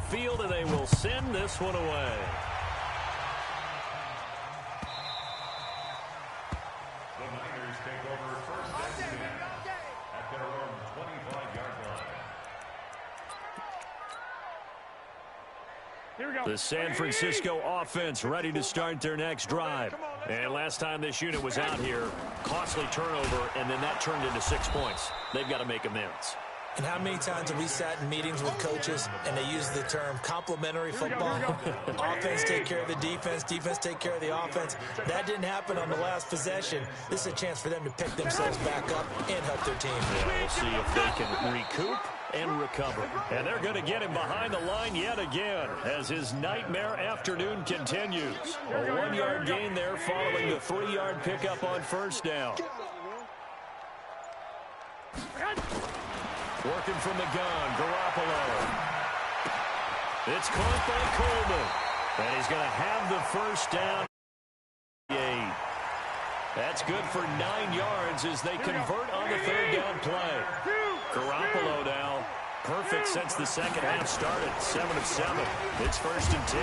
field, and they will send this one away. The Niners take over first and 10 at their own 25-yard line. Here we go. The San Francisco offense ready to start their next drive. And last time this unit was out here, costly turnover, and then that turned into 6 points. They've got to make amends. And how many times have we sat in meetings with coaches and they use the term complementary football? Offense take care of the defense, defense take care of the offense. That didn't happen on the last possession. This is a chance for them to pick themselves back up and help their team. Yeah, we'll see if they can recoup and recover. And they're going to get him behind the line yet again as his nightmare afternoon continues. A 1-yard gain there following the 3-yard pickup on first down. Working from the gun, Garoppolo. It's caught by Coleman. And he's going to have the first down. That's good for 9 yards as they convert on the third down play. Garoppolo now. Perfect since the second half started. 7 of 7. It's first and 10.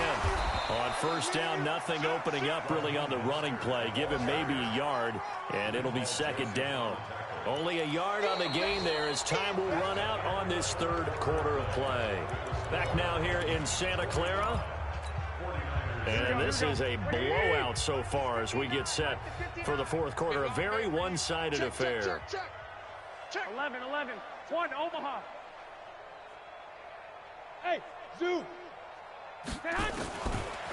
On first down, nothing opening up really on the running play. Give him maybe a yard, and it'll be second down. Only a yard on the gain there as time will run out on this third quarter of play. Back now here in Santa Clara. And this is a blowout so far as we get set for the fourth quarter. A very one-sided affair. 11, 1, Omaha. Hey, Zoo.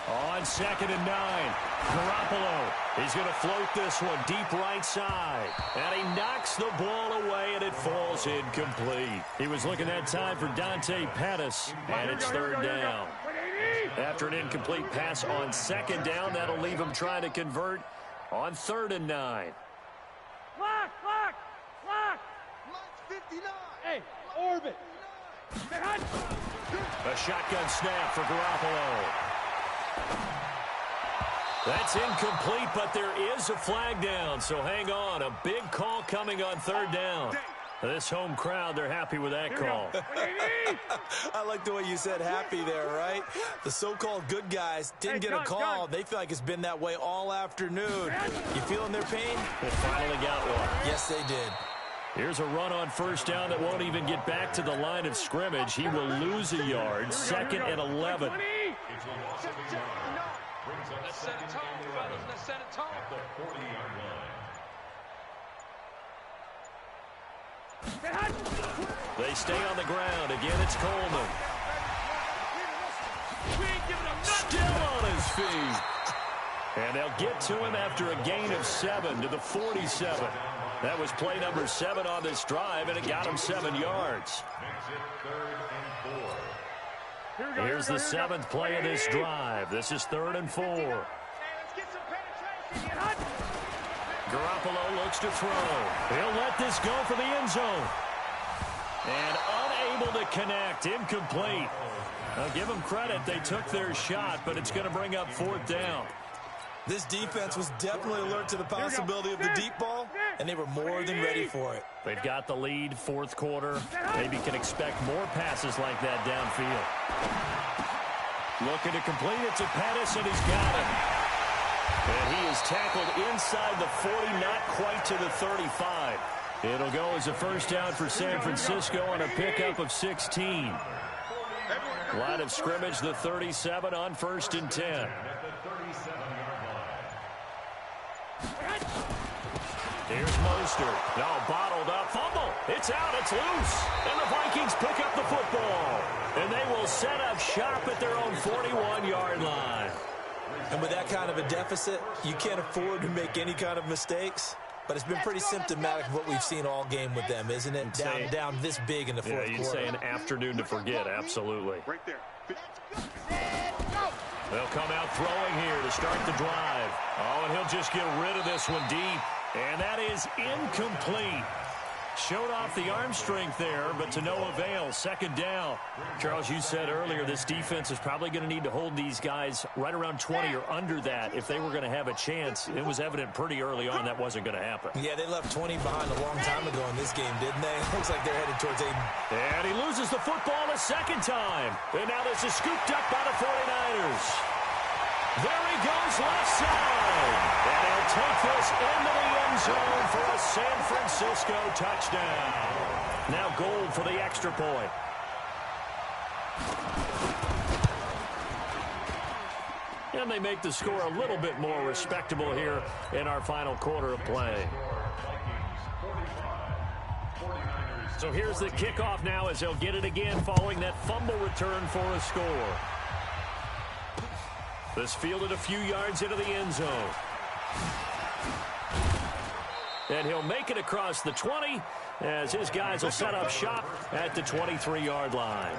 On 2nd and 9, Garoppolo. He's going to float this one deep right side. And he knocks the ball away, and it falls incomplete. He was looking that time for Dante Pettis, and it's third down. After an incomplete pass on 2nd down, that'll leave him trying to convert on 3rd and 9. Lock. 59. Hey, orbit. A shotgun snap for Garoppolo. That's incomplete, but there is a flag down, so hang on. A big call coming on 3rd down. This home crowd, they're happy with that call. I like the way you said happy there, right? The so-called good guys didn't get a call. They feel like it's been that way all afternoon. You feeling their pain? They finally got one. Yes, they did. Here's a run on first down that won't even get back to the line of scrimmage. He will lose a yard. 2nd and 11. Let's set a tone, fellas. Let's set a tone. At the 40-yard line. They stay on the ground. Again, it's Coleman. Still on his feet. And they'll get to him after a gain of 7 to the 47. That was play number 7 on this drive, and it got him 7 yards. Makes it 3rd and 4. Here's the 7th play of this drive. This is 3rd and 4. Garoppolo looks to throw. He'll let this go for the end zone. And unable to connect. Incomplete. I'll give them credit. They took their shot, but it's going to bring up 4th down. This defense was definitely alert to the possibility of the deep ball, and they were more than ready for it. They've got the lead, 4th quarter. Maybe can expect more passes like that downfield. Looking to complete it to Pettis, and he's got it. And he is tackled inside the 40, not quite to the 35. It'll go as a first down for San Francisco on a pickup of 16. Line of scrimmage, the 37 on 1st and 10. At the 37-yard line. Here's Mostert. Now bottled up. Fumble. It's out. It's loose. And the Vikings pick up the football. And they will set up shop at their own 41-yard line. And with that kind of a deficit, you can't afford to make any kind of mistakes. But it's been pretty symptomatic of what we've seen all game with them, isn't it? Down this big in the fourth quarter. You'd say an afternoon to forget, absolutely. Right there. They'll come out throwing here to start the drive. Oh, and he'll just get rid of this one deep. And that is incomplete. Showed off the arm strength there, but to no avail. Second down. Charles, you said earlier this defense is probably going to need to hold these guys right around 20 or under that if they were going to have a chance. It was evident pretty early on that wasn't going to happen. Yeah, they left 20 behind a long time ago in this game, didn't they? Looks like they're headed towards Aiden. And he loses the football a second time. And now this is scooped up by the 49ers. There he goes left side. And he'll take this into the end zone for a San Francisco touchdown. Now goal for the extra point. And they make the score a little bit more respectable here in our final quarter of play. So here's the kickoff now as they'll get it again following that fumble return for a score. This fielded a few yards into the end zone. And he'll make it across the 20 as his guys will set up shop at the 23-yard line.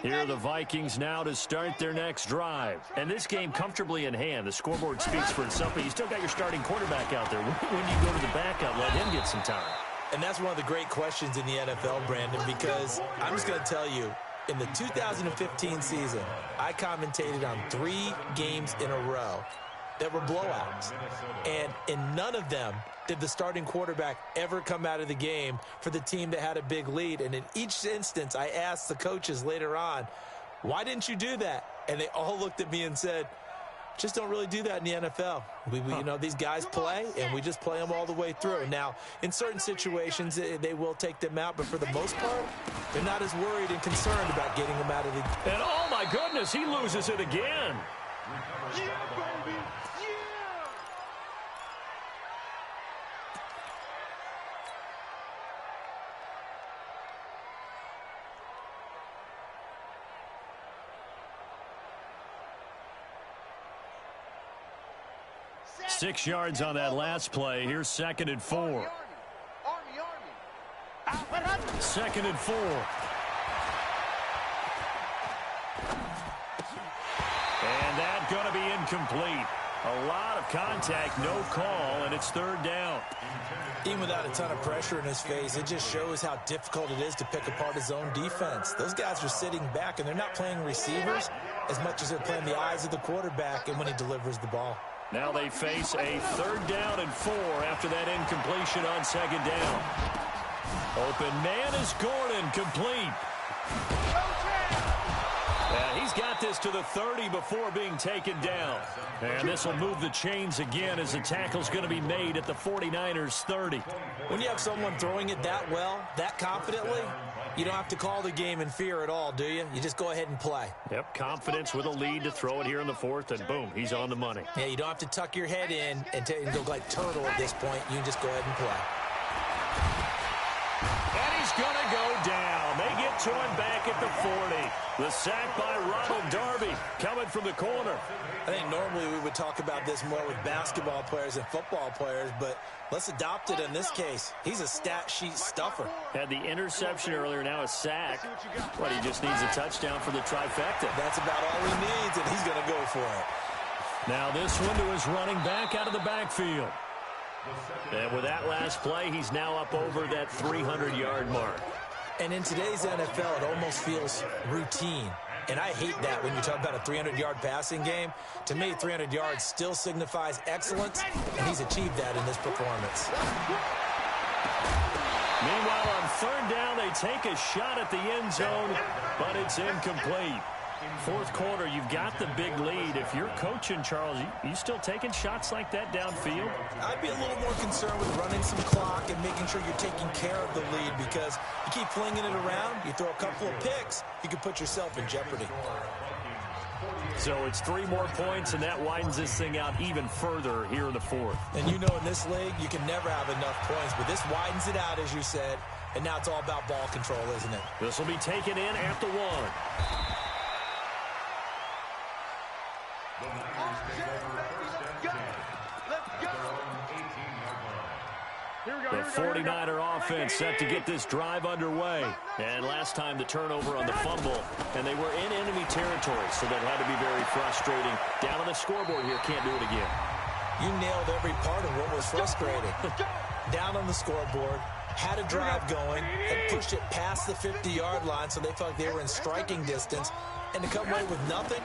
Here are the Vikings now to start their next drive. And this game comfortably in hand. The scoreboard speaks for itself, but you still got your starting quarterback out there. When you go to the backup, let him get some time. And that's one of the great questions in the NFL, Brandon, because I'm just going to tell you, in the 2015 season, I commentated on 3 games in a row that were blowouts. And in none of them did the starting quarterback ever come out of the game for the team that had a big lead. And in each instance, I asked the coaches later on, why didn't you do that? And they all looked at me and said, just don't really do that in the NFL. You know, these guys play, and we just play them all the way through. Now, in certain situations, they will take them out, but for the most part, they're not as worried and concerned about getting them out of the game. And oh my goodness, he loses it again. Yeah, baby. 6 yards on that last play. Here's 2nd and 4. Second and 4. And that's going to be incomplete. A lot of contact, no call, and it's 3rd down. Even without a ton of pressure in his face, it just shows how difficult it is to pick apart his own defense. Those guys are sitting back, and they're not playing receivers as much as they're playing the eyes of the quarterback and when he delivers the ball. Now they face a 3rd down and 4 after that incompletion on 2nd down. Open man is Gordon, complete. He's got this to the 30 before being taken down. And this will move the chains again as the tackle's going to be made at the 49ers 30. When you have someone throwing it that well, that confidently, you don't have to call the game in fear at all, do you? You just go ahead and play. Yep, confidence with a lead to throw it here in the 4th, and boom, he's on the money. Yeah, you don't have to tuck your head in and go like turtle at this point. You just go ahead and play. And he's going to go down. They get to him back at the 40. The sack by Ronald Darby coming from the corner. I think normally we would talk about this more with basketball players and football players, but let's adopt it in this case. He's a stat sheet stuffer. Had the interception earlier, now a sack. But he just needs a touchdown for the trifecta. That's about all he needs, and he's going to go for it. Now this one to his running back out of the backfield. And with that last play, he's now up over that 300-yard mark. And in today's NFL, it almost feels routine. And I hate that when you talk about a 300-yard passing game. To me, 300 yards still signifies excellence, and he's achieved that in this performance. Meanwhile, on 3rd down, they take a shot at the end zone, but it's incomplete. 4th quarter, you've got the big lead. If you're coaching, Charles, you still taking shots like that downfield? I'd be a little more concerned with running some clock and making sure you're taking care of the lead, because you keep flinging it around, you throw a couple of picks, you can put yourself in jeopardy. So it's 3 more points, and that widens this thing out even further here in the 4th. And you know in this league, you can never have enough points, but this widens it out, as you said, and now it's all about ball control, isn't it? This will be taken in at the 1. The Niners take over 1st and 10. Let's go. 49er offense set to get this drive underway. And last time the turnover on the fumble, and they were in enemy territory, so that had to be very frustrating. Down on the scoreboard here, can't do it again. You nailed every part of what was frustrating. Down on the scoreboard, had a drive going, had pushed it past the 50-yard line so they felt like they were in striking distance, and to come away with nothing,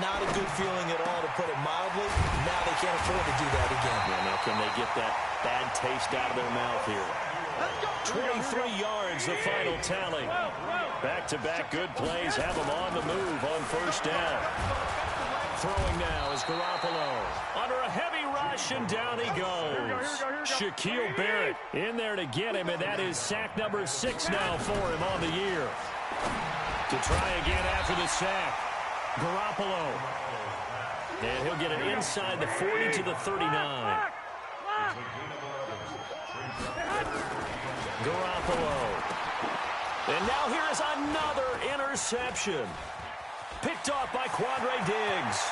not a good feeling at all, to put it mildly. Now they can't afford to do that again. Yeah, now can they get that bad taste out of their mouth here? 23 yards, the final tally. Back-to-back good plays have them on the move on first down. Throwing now is Garoppolo. Under a heavy rush, and down he goes. Shaquille Barrett in there to get him, and that is sack number 6 now for him on the year. To try again after the sack. Garoppolo. And he'll get it inside the 40 to the 39. Garoppolo. And now here is another interception. Picked off by Quandre Diggs.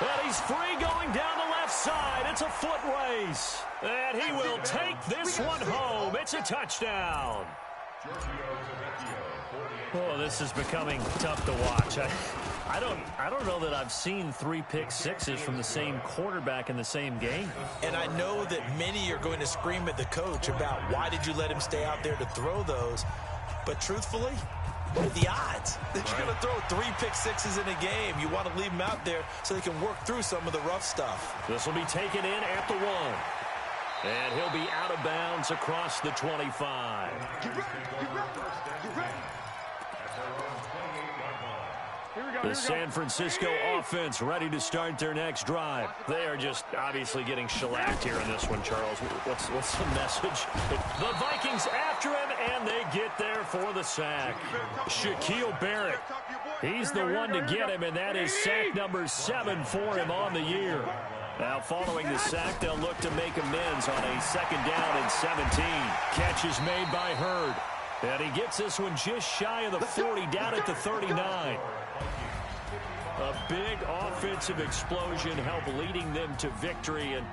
And he's free going down the left side. It's a foot race. And he will take this one home. It's a touchdown. Oh, this is becoming tough to watch. I don't know that I've seen 3 pick sixes from the same quarterback in the same game. And I know that many are going to scream at the coach about why did you let him stay out there to throw those. But truthfully, what are the odds that you're going to throw 3 pick sixes in a game? You want to leave them out there so they can work through some of the rough stuff. This will be taken in at the 1. And he'll be out of bounds across the 25. The San Francisco offense ready to start their next drive. They are just obviously getting shellacked here in this one, Charles. What's the message? The Vikings after him, and they get there for the sack. Shaquille Barrett. He's the one to get him, and that is sack number 7 for him on the year. Now, following the sack, they'll look to make amends on a 2nd down and 17. Catch is made by Hurd. And he gets this one just shy of the 40, down at the 39. A big offensive explosion helped leading them to victory. And